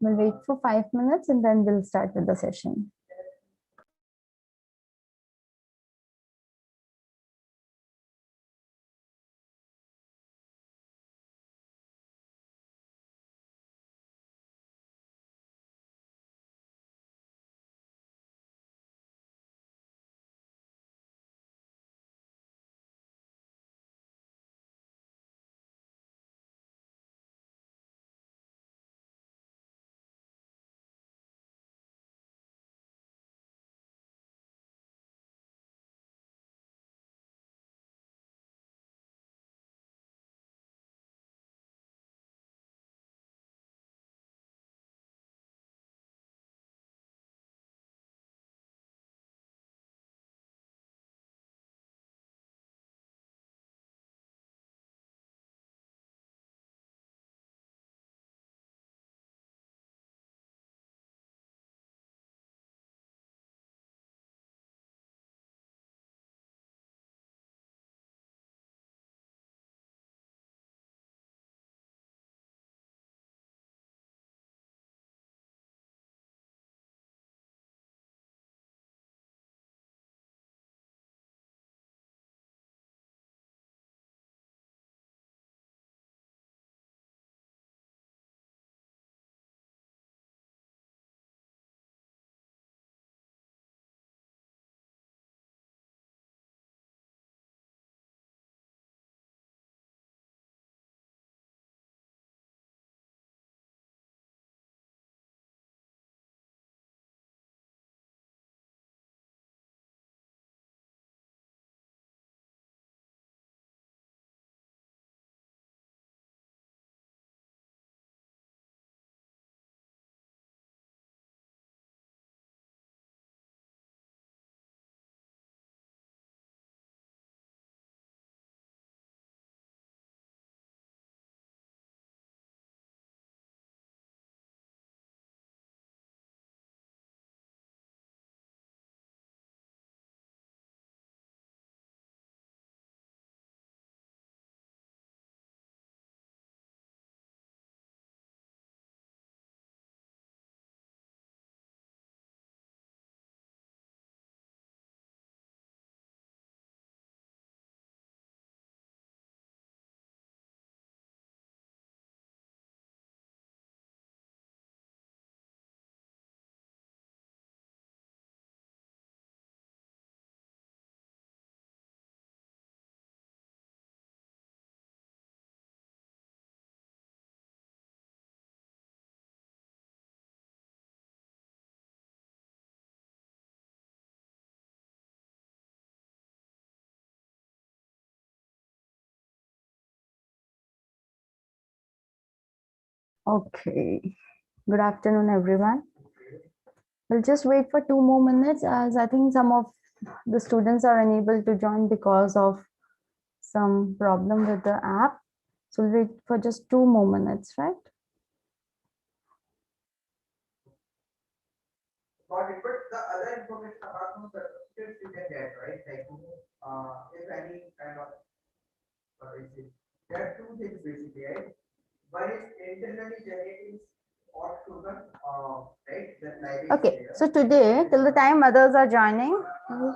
We'll wait for 5 minutes and then we'll start with the session. Okay. Good afternoon, everyone. We'll just wait for 2 more minutes as I think some of the students are unable to join because of some problem with the app. So we'll wait for just 2 more minutes, right? Got it. But the other information apart from certificates you can get, right? Like, if any kind of, there are two things basically, right? One is internally generating hot sugar, right? That library is Okay, there. so today, till the time others are joining, We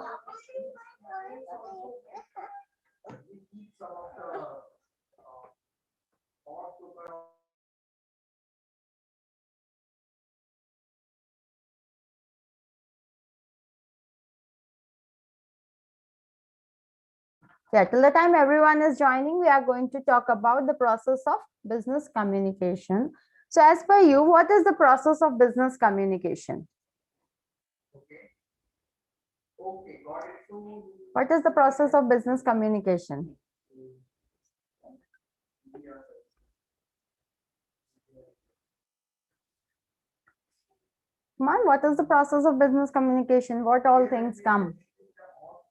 keep some of the hot sugar. yeah, till the time everyone is joining, we are going to talk about the process of business communication. So as per you, what is the process of business communication? Okay. Okay, got it. So, What is the process of business communication? Come on, what is the process of business communication? What all things come?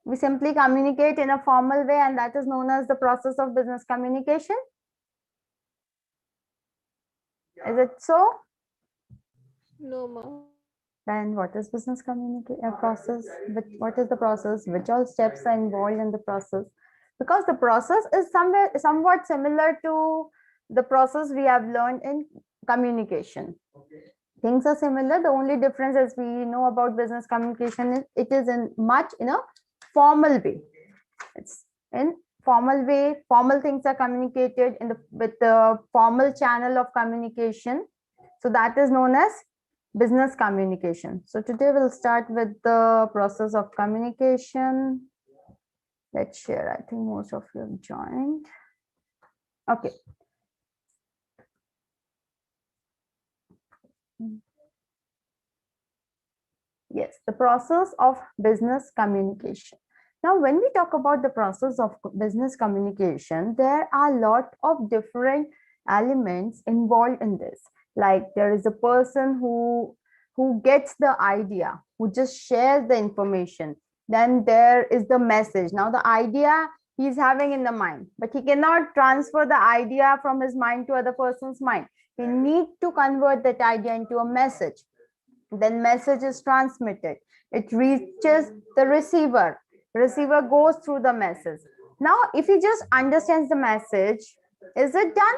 We simply communicate in a formal way, and that is known as the process of business communication. Is it so? No, ma'am. Then what is business communication process? What is the process? Which all steps are involved in the process? Because the process is somewhat similar to the process we have learned in communication. Okay. Things are similar. The only difference, as we know about business communication, is it is in a formal way. It's in formal way. Formal things are communicated with the formal channel of communication. So that is known as business communication. So today we'll start with the process of communication. Let's share. I think most of you have joined. Okay. Yes, the process of business communication. Now, when we talk about the process of business communication, there are a lot of different elements involved in this. Like there is a person who gets the idea, who just shares the information. Then there is the message. Now, the idea he's having in the mind, but he cannot transfer the idea from his mind to other person's mind. He need to convert that idea into a message. Then message is transmitted. It reaches the receiver. Receiver goes through the message. Now, if he just understands the message, is it done?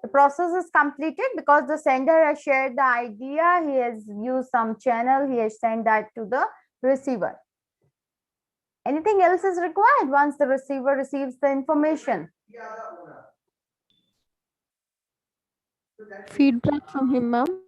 The process is completed because the sender has shared the idea. He has used some channel. He has sent that to the receiver. Anything else is required once the receiver receives the information? Feedback from him, ma'am.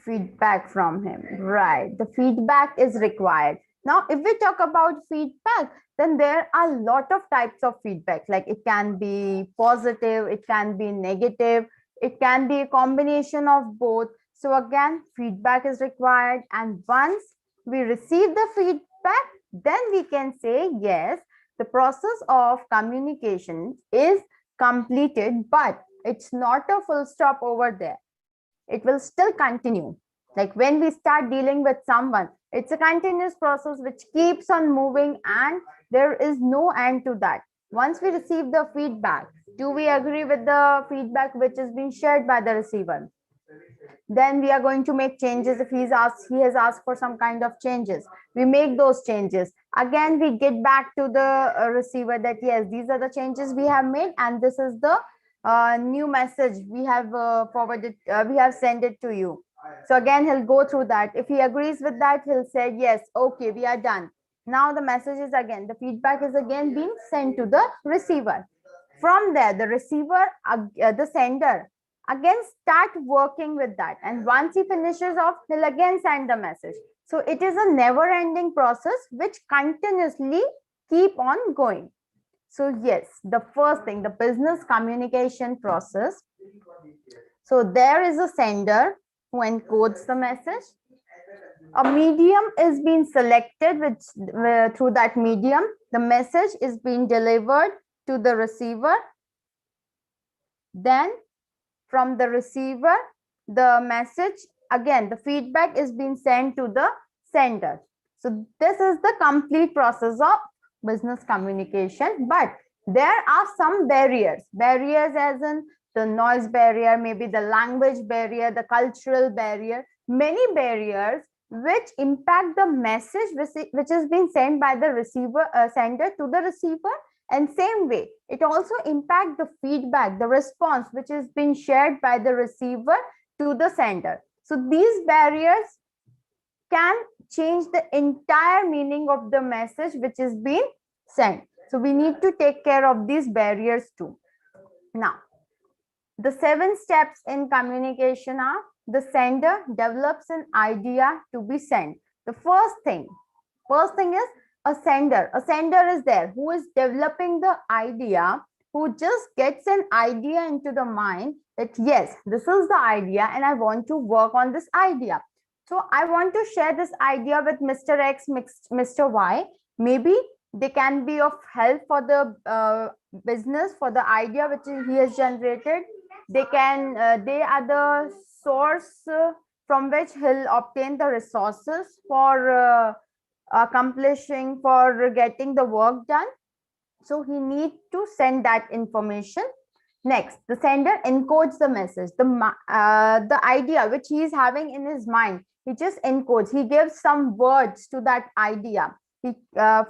Feedback from him, right? The feedback is required. Now, if we talk about feedback, then there are a lot of types of feedback. Like it can be positive, it can be negative, it can be a combination of both. So again, feedback is required. And once we receive the feedback, then we can say, yes, the process of communication is completed, but it's not a full stop over there. It will still continue. Like when we start dealing with someone, it's a continuous process which keeps on moving and there is no end to that. Once we receive the feedback, do we agree with the feedback which is being shared by the receiver? Then we are going to make changes. If he has asked for some kind of changes, we make those changes. Again, we get back to the receiver that yes, these are the changes we have made and this is the new message we have forwarded, we have sent it to you. So again, he'll go through that. If he agrees with that, he'll say, yes, okay, we are done. Now the message is again, the feedback is again being sent to the receiver. From there, the receiver, the sender, again start working with that. And once he finishes off, he'll again send the message. So it is a never ending process which continuously keep on going. So yes, the first thing, the business communication process. So there is a sender who encodes the message. A medium is being selected which through that medium, the message is being delivered to the receiver. Then from the receiver, the message, again, the feedback is being sent to the sender. So this is the complete process of business communication, but there are some barriers as in the noise barrier, maybe the language barrier, the cultural barrier, many barriers which impact the message which is being sent by the receiver sender to the receiver. And same way, it also impacts the feedback, the response which is being shared by the receiver to the sender. So these barriers can change the entire meaning of the message which is being sent. So we need to take care of these barriers too. Now, the 7 steps in communication are: the sender develops an idea to be sent. The first thing is a sender. A sender is there who is developing the idea, who just gets an idea into the mind that yes, this is the idea and I want to work on this idea. So I want to share this idea with Mr. X, Mr. Y. Maybe they can be of help for the business, for the idea which he has generated. They are the source from which he'll obtain the resources for accomplishing, for getting the work done. So he needs to send that information. Next, the sender encodes the message, the idea which he is having in his mind. He just encodes. He gives some words to that idea. He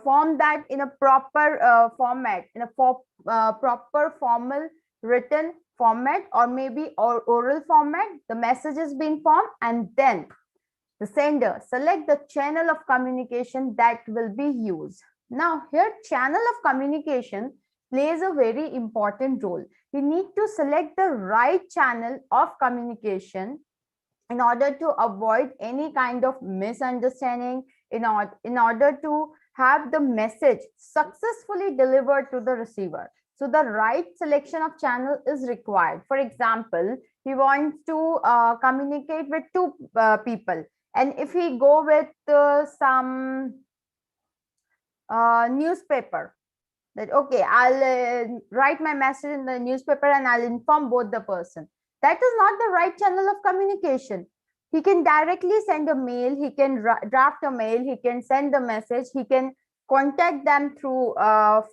form that in a proper format, in a proper formal written format or maybe oral format, the message is being formed, and then the sender select the channel of communication that will be used. Now here channel of communication plays a very important role. We need to select the right channel of communication in order to avoid any kind of misunderstanding, in order to have the message successfully delivered to the receiver. So the right selection of channel is required. For example, he wants to communicate with two people, and if he go with some newspaper, that okay, I'll write my message in the newspaper and I'll inform both the person. That is not the right channel of communication. He can directly send a mail, he can draft a mail, he can send the message, he can contact them through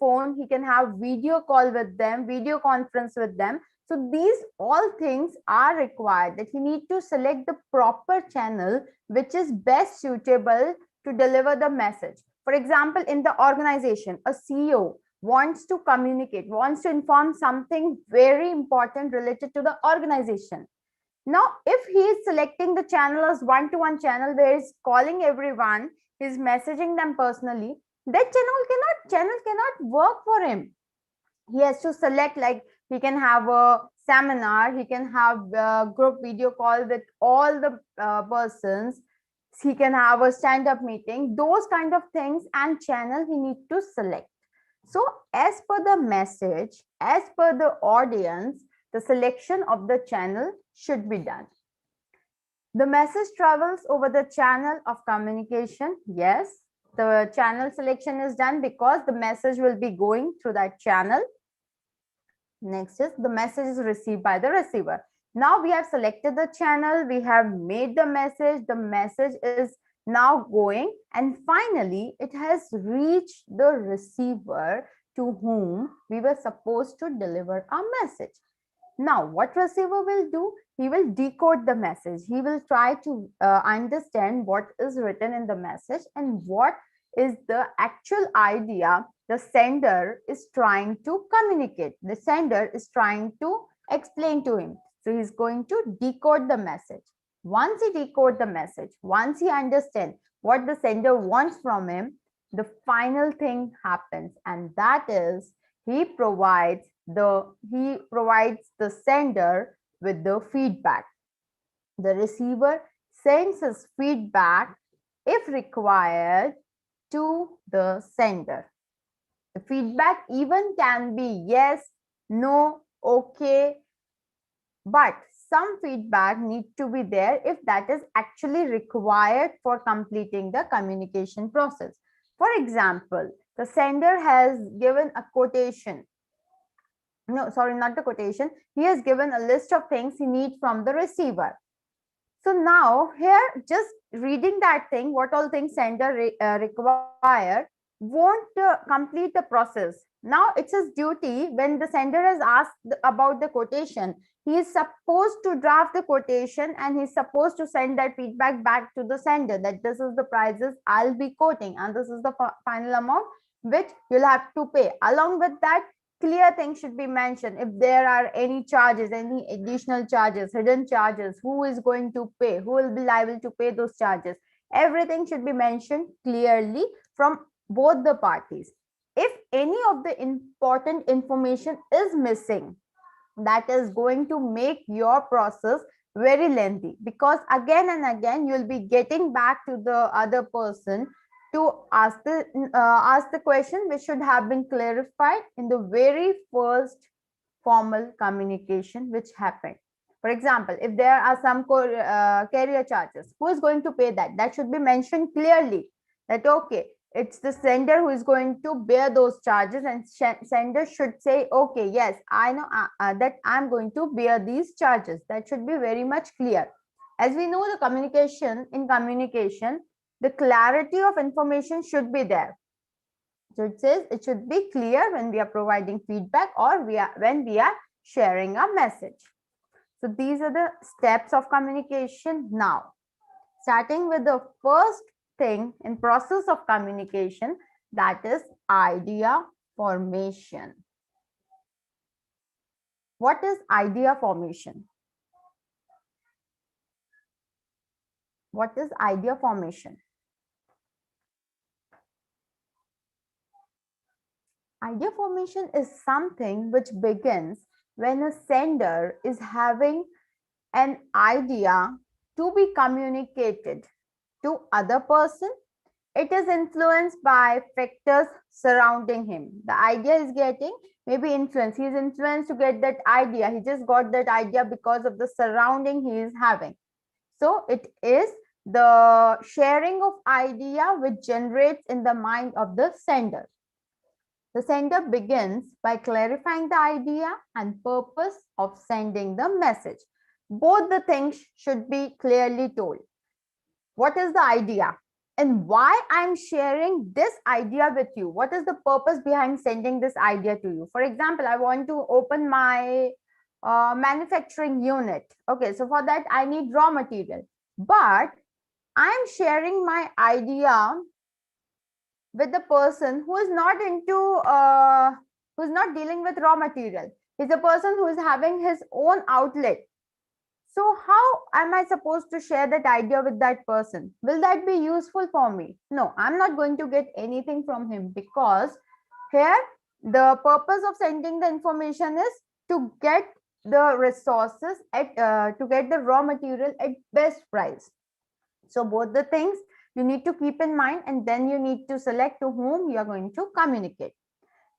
phone, he can have video call with them, video conference with them. So these all things are required, that he need to select the proper channel which is best suitable to deliver the message. For example, in the organization, a CEO wants to communicate, wants to inform something very important related to the organization. Now, if he is selecting the channel as one-to-one channel where he's calling everyone, he's messaging them personally, that channel cannot work for him. He has to select, like he can have a seminar, he can have a group video call with all the persons, he can have a stand-up meeting, those kind of things and channel he need to select. So as per the message, as per the audience, the selection of the channel should be done. The message travels over the channel of communication. Yes, the channel selection is done because the message will be going through that channel. Next is the message is received by the receiver. Now we have selected the channel, we have made the message is now going, and finally it has reached the receiver to whom we were supposed to deliver our message. Now what receiver will do? He will decode the message. He will try to understand what is written in the message and what is the actual idea the sender is trying to communicate. The sender is trying to explain to him. So he's going to decode the message. Once he decodes the message, once he understands what the sender wants from him, the final thing happens, and that is he provides the sender with the feedback. The receiver sends his feedback if required to the sender. The feedback even can be yes, no, okay, but some feedback needs to be there if that is actually required for completing the communication process. For example, the sender has given a quotation. No, sorry, not the quotation. He has given a list of things he needs from the receiver. So now here, just reading that thing, what all things sender require, won't complete the process. Now it's his duty, when the sender has asked about the quotation, he is supposed to draft the quotation and he's supposed to send that feedback back to the sender, that this is the prices I'll be quoting and this is the final amount which you'll have to pay. Along with that, clear things should be mentioned. If there are any charges, any additional charges, hidden charges, who is going to pay, who will be liable to pay those charges, everything should be mentioned clearly from both the parties. If any of the important information is missing, that is going to make your process very lengthy, because again and again you'll be getting back to the other person to ask the question which should have been clarified in the very first formal communication which happened. For example, if there are some carrier charges, who is going to pay that? That should be mentioned clearly, that okay, it's the sender who is going to bear those charges, and sender should say, okay, yes, I know that I'm going to bear these charges. That should be very much clear. As we know, the communication, the clarity of information should be there. So it says it should be clear when we are providing feedback or when we are sharing a message. So these are the steps of communication. Now, starting with the first thing in process of communication, that is idea formation. What is idea formation? What is idea formation? Idea formation is something which begins when a sender is having an idea to be communicated to other person. It is influenced by factors surrounding him. The idea is getting maybe influence. He is influenced to get that idea. He just got that idea because of the surrounding he is having. So it is the sharing of idea which generates in the mind of the sender. The sender begins by clarifying the idea and purpose of sending the message. Both the things should be clearly told. What is the idea? And why I'm sharing this idea with you? What is the purpose behind sending this idea to you? For example, I want to open my manufacturing unit. Okay, so for that, I need raw material. But I'm sharing my idea with the person who is not into, who's not dealing with raw material. He's a person who is having his own outlet. So how am I supposed to share that idea with that person? Will that be useful for me? No, I'm not going to get anything from him, because here the purpose of sending the information is to get the resources at to get the raw material at best price. So both the things you need to keep in mind, and then you need to select to whom you are going to communicate.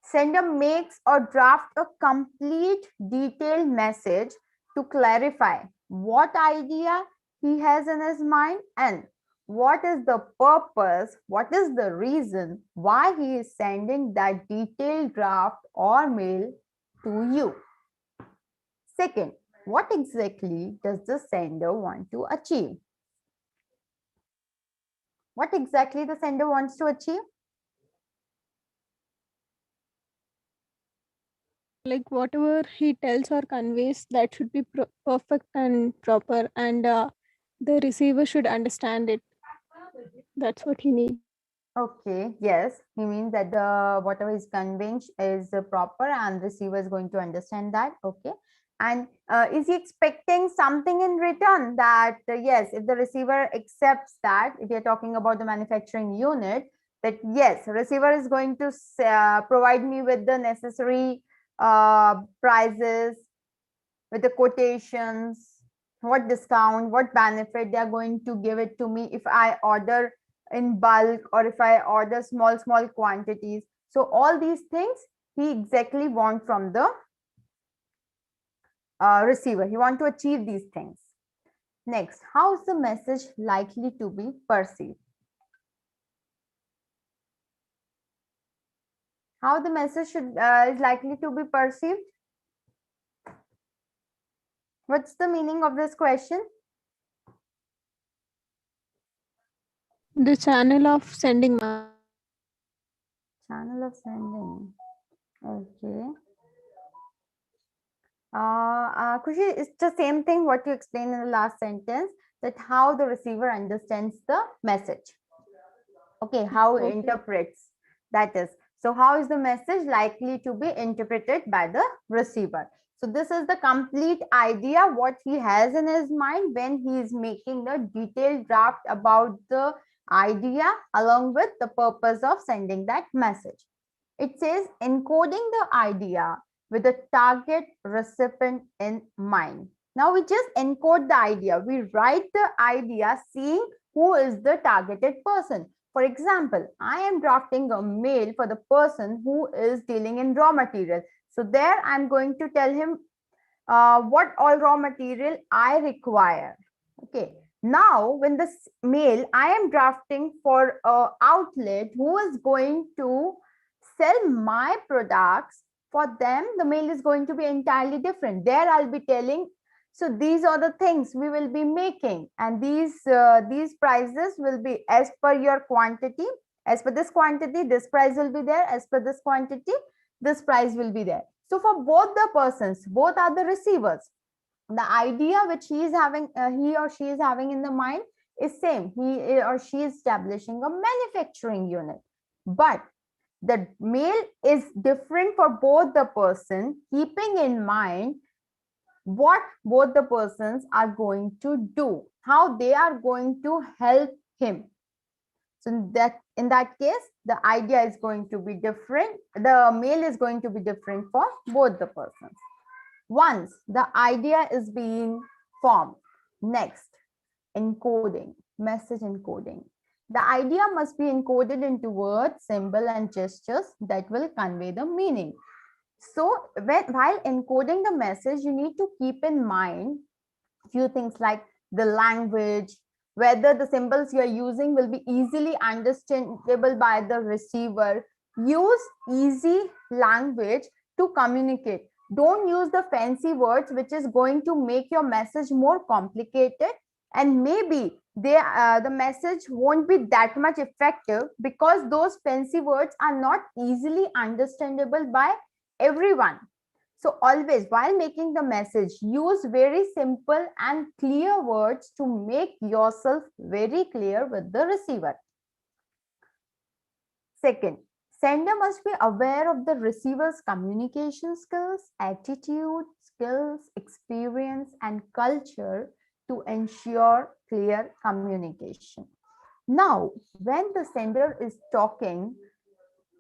Sender makes or draft a complete detailed message to clarify what idea he has in his mind and what is the purpose, what is the reason why he is sending that detailed draft or mail to you. Second, what exactly does the sender want to achieve? What exactly the sender wants to achieve? Like whatever he tells or conveys, that should be perfect and proper, and the receiver should understand it. That's what he needs. Okay, yes, he means that the whatever is conveying is proper and receiver is going to understand that. Okay, and is he expecting something in return? That yes, if the receiver accepts that, if you're talking about the manufacturing unit, that yes, receiver is going to provide me with the necessary prices, with the quotations, what discount, what benefit they are going to give it to me if I order in bulk or if I order small quantities. So all these things he exactly want from the receiver. He want to achieve these things. Next, how is the message likely to be perceived? How the message is likely to be perceived? What's the meaning of this question? The channel of sending. Channel of sending. Okay. Khushi, it's the same thing what you explained in the last sentence, that how the receiver understands the message. Okay, how it interprets, that is. So how is the message likely to be interpreted by the receiver? So this is the complete idea what he has in his mind when he is making the detailed draft about the idea along with the purpose of sending that message. It says encoding the idea with the target recipient in mind. Now we just encode the idea. We write the idea seeing who is the targeted person. For example, I am drafting a mail for the person who is dealing in raw material. So there I'm going to tell him what all raw material I require. Okay. Now, when this mail I am drafting for an outlet who is going to sell my products, for them the mail is going to be entirely different. There I'll be telling, so these are the things we will be making, and these prices will be as per your quantity. As per this quantity, this price will be there. As per this quantity, this price will be there. So for both the persons, both are the receivers. The idea which he is having, he or she is having in the mind is same. He or she is establishing a manufacturing unit, but the mail is different for both the person, keeping in mind what both the persons are going to do, how they are going to help him. So in that case, the idea is going to be different. The mail is going to be different for both the persons. Once the idea is being formed, next, encoding, message encoding. The idea must be encoded into words, symbol, and gestures that will convey the meaning. So while encoding the message, you need to keep in mind few things like the language, whether the symbols you are using will be easily understandable by the receiver. Use easy language to communicate. Don't use the fancy words which is going to make your message more complicated, and maybe the message won't be that much effective because those fancy words are not easily understandable by everyone. So always, while making the message, use very simple and clear words to make yourself very clear with the receiver. Second, sender must be aware of the receiver's communication skills, attitude, skills, experience, and culture to ensure clear communication. Now, when the sender is talking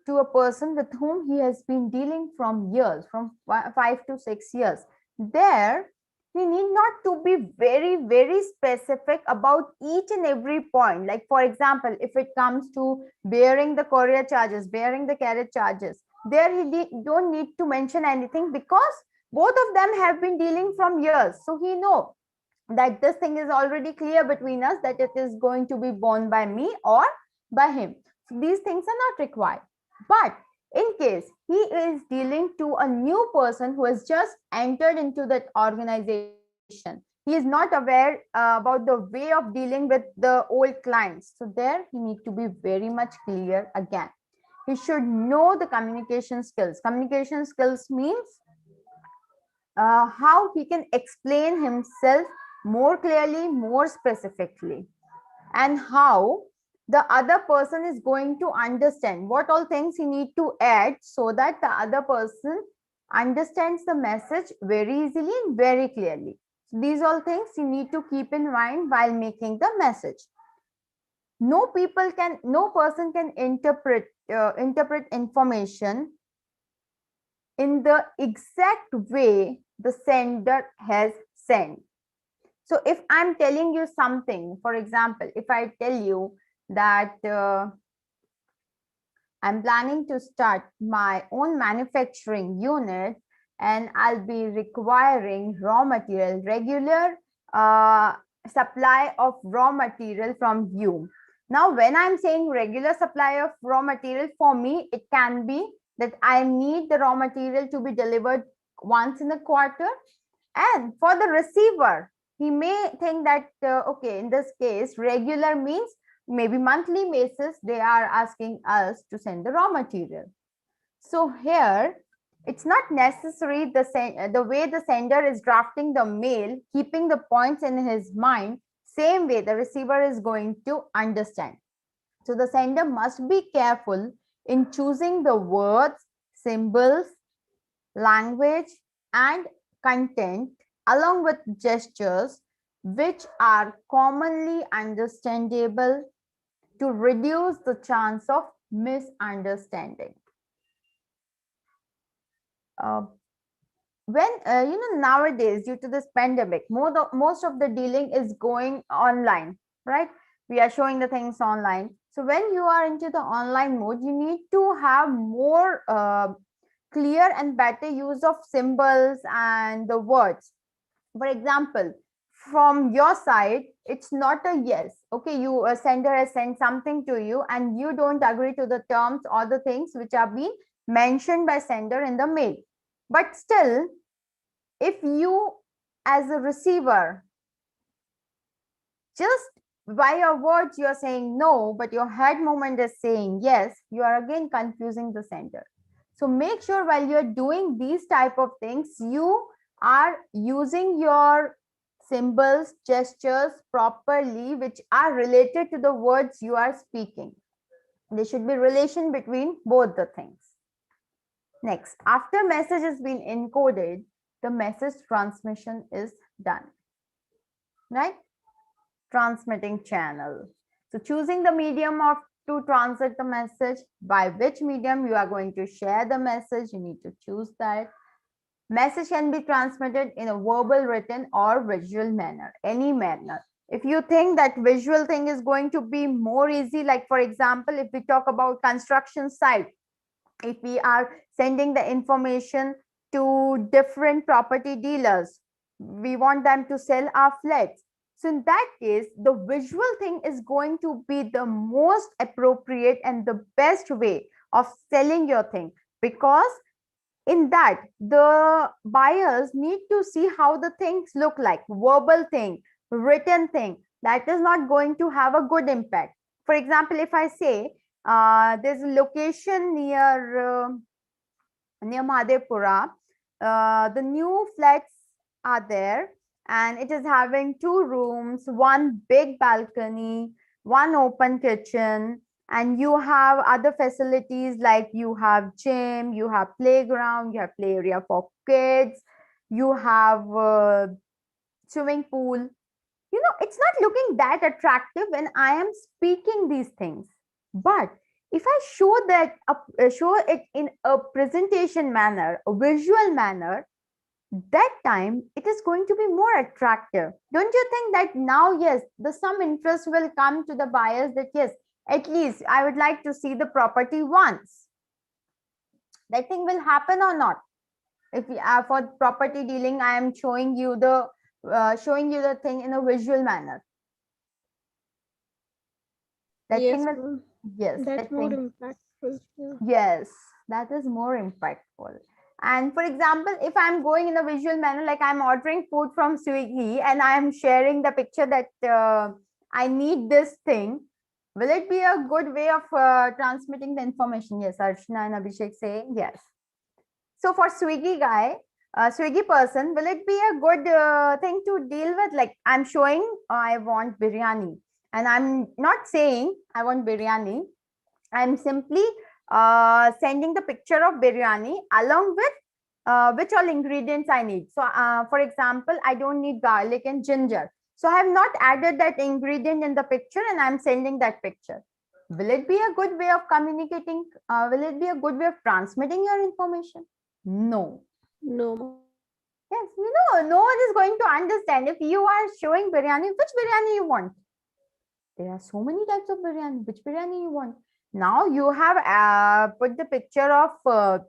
to a person with whom he has been dealing from years, from 5 to 6 years, there he need not to be very specific about each and every point. Like, for example, if it comes to bearing the courier charges, bearing the carriage charges, there he don't need to mention anything because both of them have been dealing from years. So he know that this thing is already clear between us, that it is going to be borne by me or by him. So these things are not required. But in case he is dealing to a new person who has just entered into that organization, he is not aware about the way of dealing with the old clients. So there he need to be very much clear again. He should know the communication skills. Communication skills means how he can explain himself more clearly, more specifically, and how the other person is going to understand what all things he need to add so that the other person understands the message very easily and very clearly. So these all things you need to keep in mind while making the message. No person can interpret information in the exact way the sender has sent. So if I'm telling you something, for example, if I tell you that I'm planning to start my own manufacturing unit and I'll be requiring raw material, regular supply of raw material from you. Now, when I'm saying regular supply of raw material, for me, it can be that I need the raw material to be delivered once in a quarter. And for the receiver, he may think that, okay, in this case, regular means maybe monthly basis, they are asking us to send the raw material. So here, it's not necessary the way the sender is drafting the mail, keeping the points in his mind, same way the receiver is going to understand. So the sender must be careful in choosing the words, symbols, language, and content along with gestures which are commonly understandable to reduce the chance of misunderstanding. Nowadays, due to this pandemic, most of the dealing is going online, right? We are showing the things online. So when you are into the online mode, you need to have more clear and better use of symbols and the words. For example, from your side, it's not a yes. Okay, a sender has sent something to you and you don't agree to the terms or the things which are being mentioned by sender in the mail. But still, if you as a receiver, just by your words, you are saying no, but your head movement is saying yes, you are again confusing the sender. So make sure while you're doing these type of things, you are using your symbols, gestures properly, which are related to the words you are speaking. There should be relation between both the things. Next, after message has been encoded, the message transmission is done, right? Transmitting channel. So choosing the medium of to transmit the message, by which medium you are going to share the message, you need to choose that. Message can be transmitted in a verbal, written, or visual manner, any manner. If you think that visual thing is going to be more easy, like for example, if we talk about construction site, if we are sending the information to different property dealers, we want them to sell our flats. So in that case, the visual thing is going to be the most appropriate and the best way of selling your thing, because in that the buyers need to see how the things look like. Verbal thing, written thing, that is not going to have a good impact. For example, if I say there's a location near Madhepura, the new flats are there, and it is having 2 rooms, one big balcony, one open kitchen, and you have other facilities like you have gym, you have playground, you have play area for kids, you have swimming pool. You know, it's not looking that attractive when I am speaking these things. But if I show that, show it in a presentation manner, a visual manner, that time it is going to be more attractive. Don't you think that now, yes, the some interest will come to the buyers that yes, at least I would like to see the property once. That thing will happen or not? If we are for property dealing, I am showing you the thing in a visual manner. That Yes, thing will, ma'am. yes, That's that more thing, impactful. Yeah. yes, that is more impactful. And for example, if I'm going in a visual manner, like I'm ordering food from Swiggy and I'm sharing the picture that I need this thing, will it be a good way of transmitting the information? Yes, Archana and Abhishek saying yes. So for Swiggy guy, Swiggy person, will it be a good thing to deal with? Like I'm showing, I want biryani, and I'm not saying I want biryani. I'm simply sending the picture of biryani along with which all ingredients I need. So for example, I don't need garlic and ginger. So I have not added that ingredient in the picture and I'm sending that picture. Will it be a good way of communicating? Will it be a good way of transmitting your information? No. No. Yes, you know, no one is going to understand if you are showing biryani, which biryani you want. There are so many types of biryani. Which biryani you want? Now you have put the picture of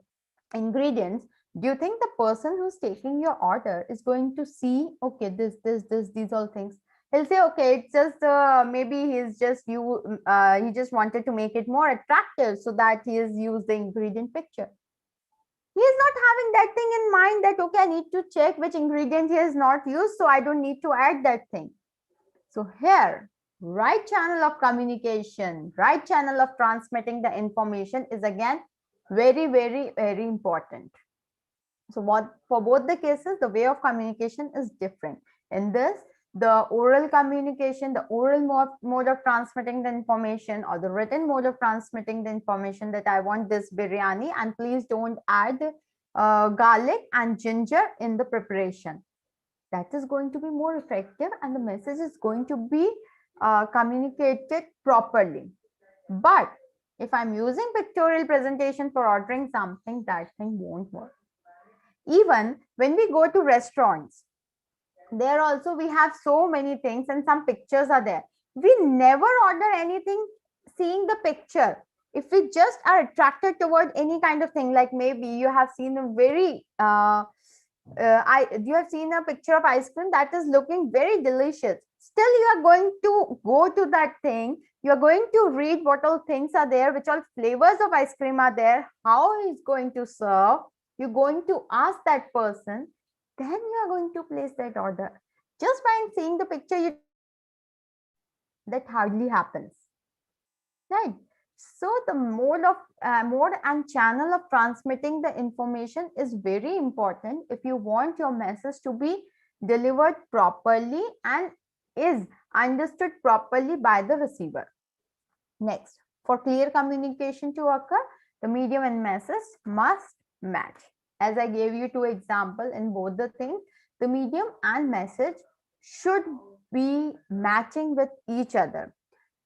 ingredients. Do you think the person who's taking your order is going to see, okay, these all things? He'll say, okay, it's just maybe he's just he just wanted to make it more attractive, so that he has used the ingredient picture. He is not having that thing in mind that, okay, I need to check which ingredient he has not used, so I don't need to add that thing. So here, right channel of communication, right channel of transmitting the information is again very, very, very important. So what for both the cases, the way of communication is different. In this, the oral communication, the oral mode of transmitting the information, or the written mode of transmitting the information that I want this biryani and please don't add garlic and ginger in the preparation. That is going to be more effective and the message is going to be communicated properly. But if I'm using pictorial presentation for ordering something, that thing won't work. Even when we go to restaurants, there also we have so many things and some pictures are there. We never order anything seeing the picture. If we just are attracted toward any kind of thing, like maybe you have seen a very you have seen a picture of ice cream that is looking very delicious. Still, you are going to go to that thing. You are going to read what all things are there, which all flavors of ice cream are there, how he's going to serve. You're going to ask that person, then you are going to place that order. Just by seeing the picture, that hardly happens, right? So the mode and channel of transmitting the information is very important if you want your message to be delivered properly and is understood properly by the receiver. Next, for clear communication to occur, the medium and message must match. as I gave you two examples in both the things, the medium and message should be matching with each other.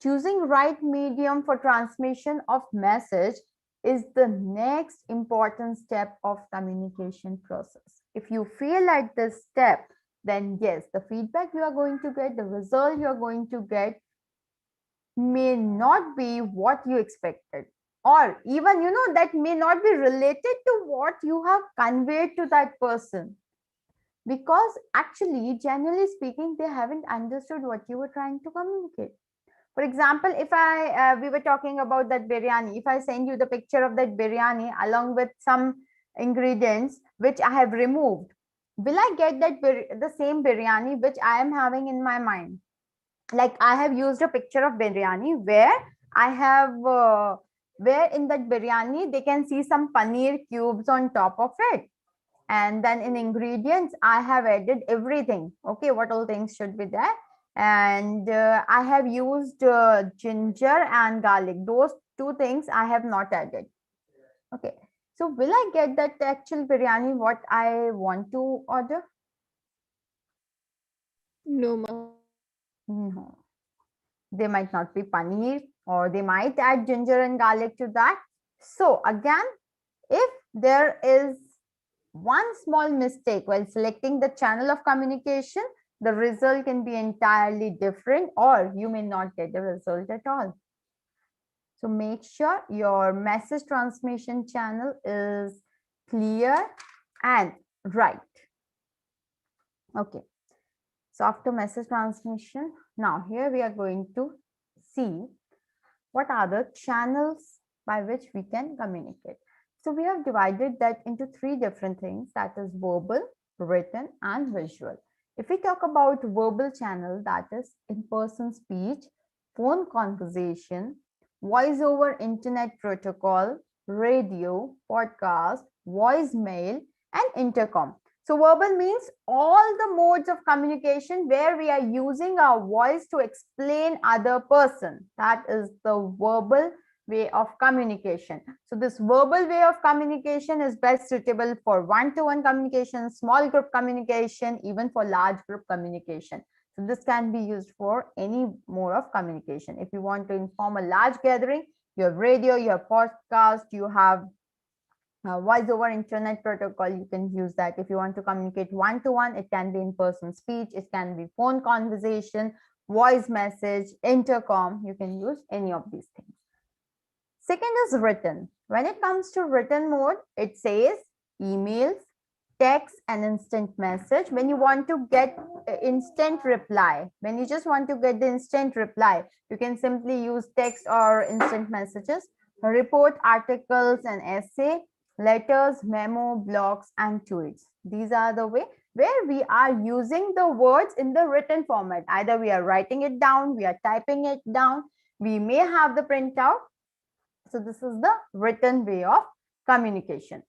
Choosing right medium for transmission of message is the next important step of communication process. If you fail at this step, then yes, the feedback you are going to get, the result you are going to get may not be what you expected, or even that may not be related to what you have conveyed to that person, because actually, generally speaking, they haven't understood what you were trying to communicate. For example, if we were talking about that biryani, if I send you the picture of that biryani along with some ingredients which I have removed, will I get that the same biryani which I am having in my mind? Like, I have used a picture of biryani where I have where in that biryani they can see some paneer cubes on top of it, and then in ingredients I have added everything, okay, what all things should be there, and I have used ginger and garlic. Those two things I have not added. Okay, so will I get that actual biryani what I want to order? No, ma'am. No, they might not be paneer, or they might add ginger and garlic to that. So again, if there is one small mistake while selecting the channel of communication, the result can be entirely different, or you may not get the result at all. So make sure your message transmission channel is clear and right. Okay. So after message transmission, now here we are going to see what are the channels by which we can communicate. So we have divided that into three different things, that is verbal, written, and visual. If we talk about verbal channel, that is in-person speech, phone conversation, voice over internet protocol, radio, podcast, voicemail, and intercom. So verbal means all the modes of communication where we are using our voice to explain other person. That is the verbal way of communication. So this verbal way of communication is best suitable for one-to-one communication, small group communication, even for large group communication. So this can be used for any mode of communication. If you want to inform a large gathering, you have radio, you have podcast, you have voice over internet protocol, you can use that. If you want to communicate one-to-one, it can be in-person speech, it can be phone conversation, voice message, intercom, you can use any of these things. Second is written. When it comes to written mode, it says emails, text, and instant message. When you want to get instant reply, when you just want to get the instant reply, you can simply use text or instant messages. Report, articles, and essay, letters, memo, blogs, and tweets. These are the way where we are using the words in the written format. Either we are writing it down, we are typing it down, we may have the printout. So this is the written way of communication.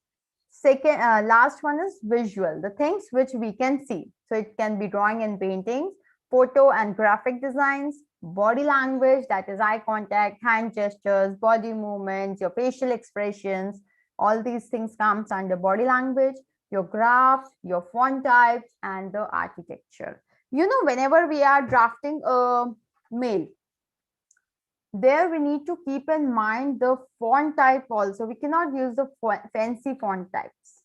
Second, last one is visual, the things which we can see. So it can be drawing and paintings, photo and graphic designs, body language, that is eye contact, hand gestures, body movements, your facial expressions. All these things comes under body language, your graphs, your font types, and the architecture. Whenever we are drafting a mail, there we need to keep in mind the font type also. We cannot use the fancy font types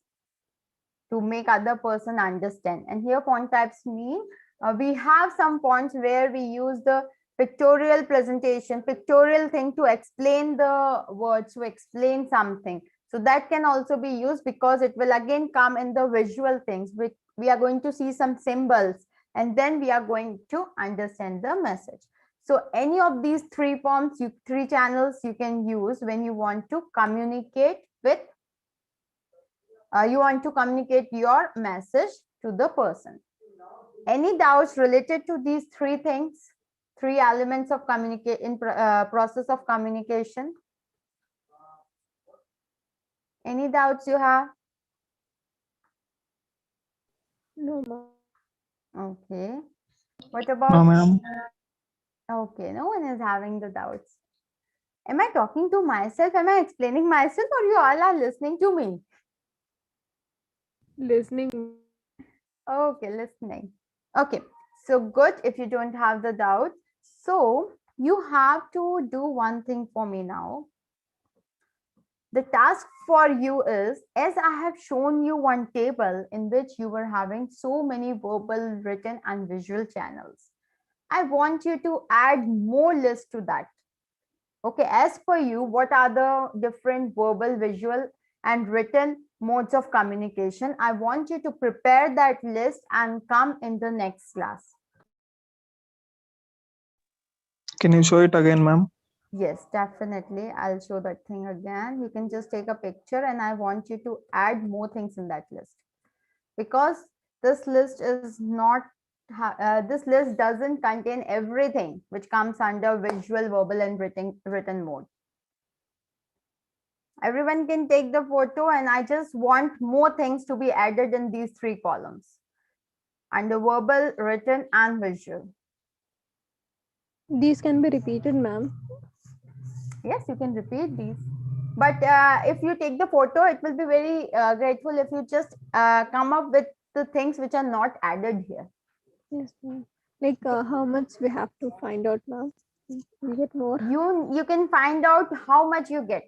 to make other person understand. And here font types mean we have some fonts where we use the pictorial presentation, pictorial thing to explain the words, to explain something. So that can also be used because it will again come in the visual things, which we are going to see some symbols, and then we are going to understand the message. So any of these three forms, three channels you can use when you want to communicate with, you want to communicate your message to the person. Any doubts related to these three things, three elements of process of communication? Any doubts you have? No, ma'am. Okay. What about? No, ma'am. Okay, no one is having the doubts. Am I talking to myself? Am I explaining myself, or you all are listening to me? Listening. Okay, listening. Okay, so good if you don't have the doubt. So you have to do one thing for me now. The task for you is, as I have shown you one table in which you were having so many verbal, written, and visual channels, I want you to add more lists to that. Okay, as per you, what are the different verbal, visual, and written modes of communication? I want you to prepare that list and come in the next class. Can you show it again, ma'am? Yes, definitely. I'll show that thing again. You can just take a picture and I want you to add more things in that list, because this list is not, this list doesn't contain everything which comes under visual, verbal, and written mode. Everyone can take the photo and I just want more things to be added in these three columns under verbal, written, and visual. These can be repeated, ma'am. Yes, you can repeat these. But if you take the photo, it will be very grateful if you just come up with the things which are not added here. Yes, ma'am. Like how much we have to find out, ma'am? We get more. You can find out how much you get,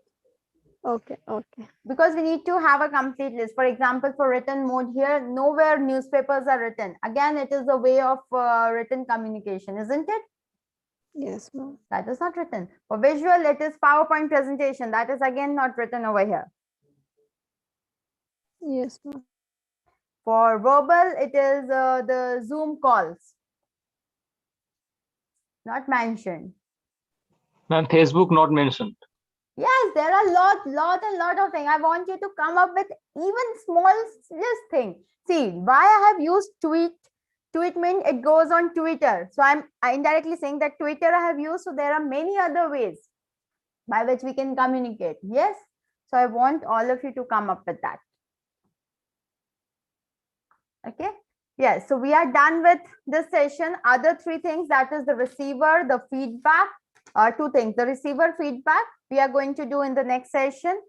Okay, okay. because we need to have a complete list. For example, for written mode here, nowhere newspapers are written. Again, it is a way of written communication, isn't it? Yes, ma'am. That is not written. For visual, it is PowerPoint presentation. That is again not written over here. Yes, ma'am. For verbal, it is the Zoom calls. Not mentioned. Ma'am, Facebook not mentioned. Yes, there are lot of things. I want you to come up with even smallest thing. See, why I have used tweet. Tweet means it goes on Twitter. So I'm indirectly saying that Twitter I have used. So there are many other ways by which we can communicate. Yes. So I want all of you to come up with that. Okay. Yes. So we are done with this session. Other three things, that is the receiver, the feedback. Two things, the receiver, feedback, we are going to do in the next session.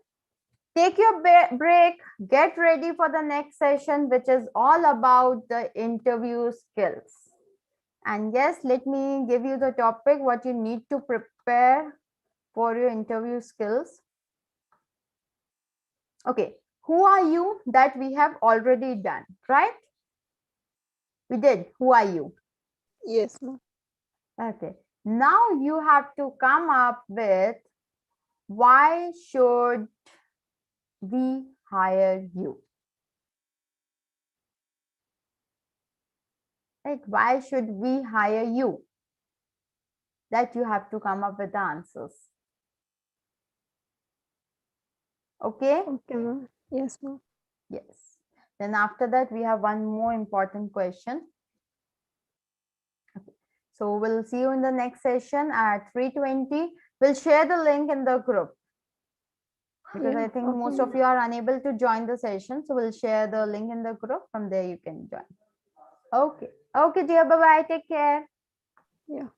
Take your break, get ready for the next session, which is all about the interview skills. And yes, let me give you the topic, what you need to prepare for your interview skills. Okay, who are you? That we have already done, right? We did. Who are you? Yes, ma'am. Okay. Now you have to come up with, why should we hire you? Right? Why should we hire you? That you have to come up with the answers. Okay? Okay, ma'am. Yes, ma'am. Yes. Then after that, we have one more important question. Okay. So we'll see you in the next session at 3:20. We'll share the link in the group, because Yeah, I think okay, most of ma'am. you are unable to join the session. So we'll share the link in the group. From there, you can join. Okay. Okay, dear. Bye-bye. Take care. Yeah.